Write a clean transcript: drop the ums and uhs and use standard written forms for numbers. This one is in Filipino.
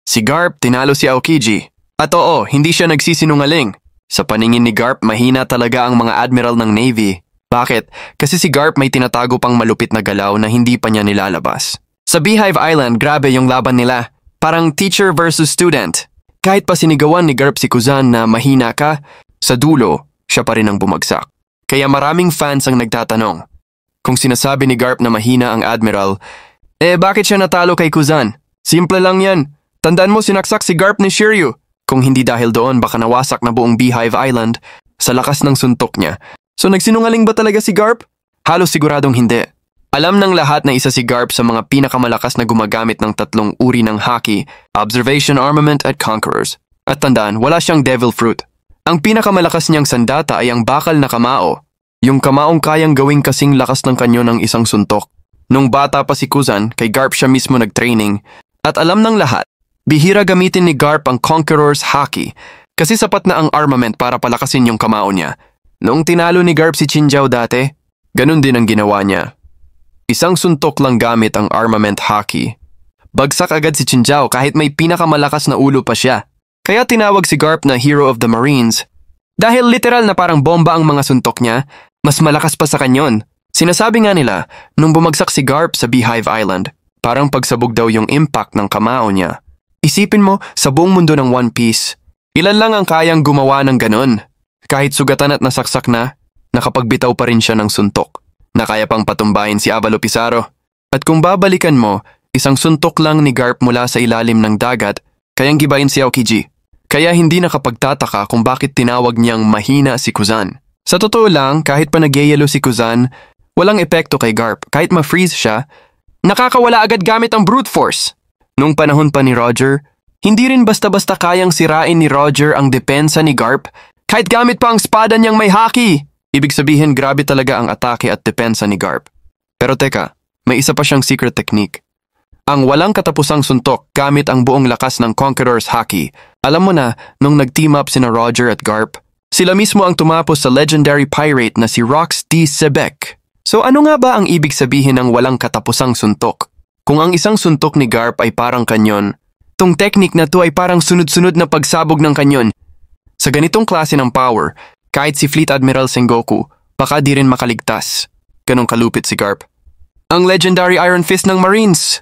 Si Garp tinalo si Aokiji. At oo, hindi siya nagsisinungaling. Sa paningin ni Garp, mahina talaga ang mga admiral ng Navy. Bakit? Kasi si Garp may tinatago pang malupit na galaw na hindi pa niya nilalabas. Sa Beehive Island, grabe yung laban nila. Parang teacher versus student. Kahit pa sinigawan ni Garp si Kuzan na mahina ka, sa dulo, siya pa rin ang bumagsak. Kaya maraming fans ang nagtatanong. Kung sinasabi ni Garp na mahina ang admiral, bakit siya natalo kay Kuzan? Simple lang yan. Tandaan mo sinaksak si Garp ni Shiryu. Kung hindi dahil doon, baka nawasak na buong Beehive Island sa lakas ng suntok niya. So nagsinungaling ba talaga si Garp? Halos siguradong hindi. Alam ng lahat na isa si Garp sa mga pinakamalakas na gumagamit ng tatlong uri ng haki, Observation, Armament at Conquerors. At tandaan, wala siyang Devil Fruit. Ang pinakamalakas niyang sandata ay ang bakal na kamao. Yung kamaong kayang gawing kasing lakas ng kanyo ng isang suntok. Nung bata pa si Kuzan, kay Garp siya mismo nag-training. At alam ng lahat, bihira gamitin ni Garp ang Conqueror's Haki kasi sapat na ang armament para palakasin yung kamao niya. Noong tinalo ni Garp si Chinjao dati, ganun din ang ginawa niya. Isang suntok lang gamit ang armament haki. Bagsak agad si Chinjao kahit may pinakamalakas na ulo pa siya. Kaya tinawag si Garp na Hero of the Marines. Dahil literal na parang bomba ang mga suntok niya, mas malakas pa sa kanyon. Sinasabi nga nila, nung bumagsak si Garp sa Beehive Island, parang pagsabog daw yung impact ng kamao niya. Isipin mo, sa buong mundo ng One Piece, ilan lang ang kayang gumawa ng ganun? Kahit sugatan at nasaksak na, nakapagbitaw pa rin siya ng suntok, na kaya pang patumbahin si Avalo Pizarro. At kung babalikan mo, isang suntok lang ni Garp mula sa ilalim ng dagat, kayang gibain si Aokiji. Kaya hindi nakapagtataka kung bakit tinawag niyang mahina si Kuzan. Sa totoo lang, kahit pa nagyayelo si Kuzan, walang epekto kay Garp. Kahit ma-freeze siya, nakakawala agad gamit ang brute force. Nung panahon pa ni Roger, hindi rin basta-basta kayang sirain ni Roger ang depensa ni Garp kahit gamit pa ang espada niyang may haki. Ibig sabihin grabe talaga ang atake at depensa ni Garp. Pero teka, may isa pa siyang secret technique. Ang walang katapusang suntok gamit ang buong lakas ng Conqueror's Haki. Alam mo na, nung nag-team up sina Roger at Garp, sila mismo ang tumapos sa legendary pirate na si Rox D. Sebek. So ano nga ba ang ibig sabihin ng walang katapusang suntok? Kung ang isang suntok ni Garp ay parang kanyon, tong technique na to ay parang sunod-sunod na pagsabog ng kanyon. Sa ganitong klase ng power, kahit si Fleet Admiral Sengoku, baka di rin makaligtas. Ganong kalupit si Garp. Ang legendary Iron Fist ng Marines!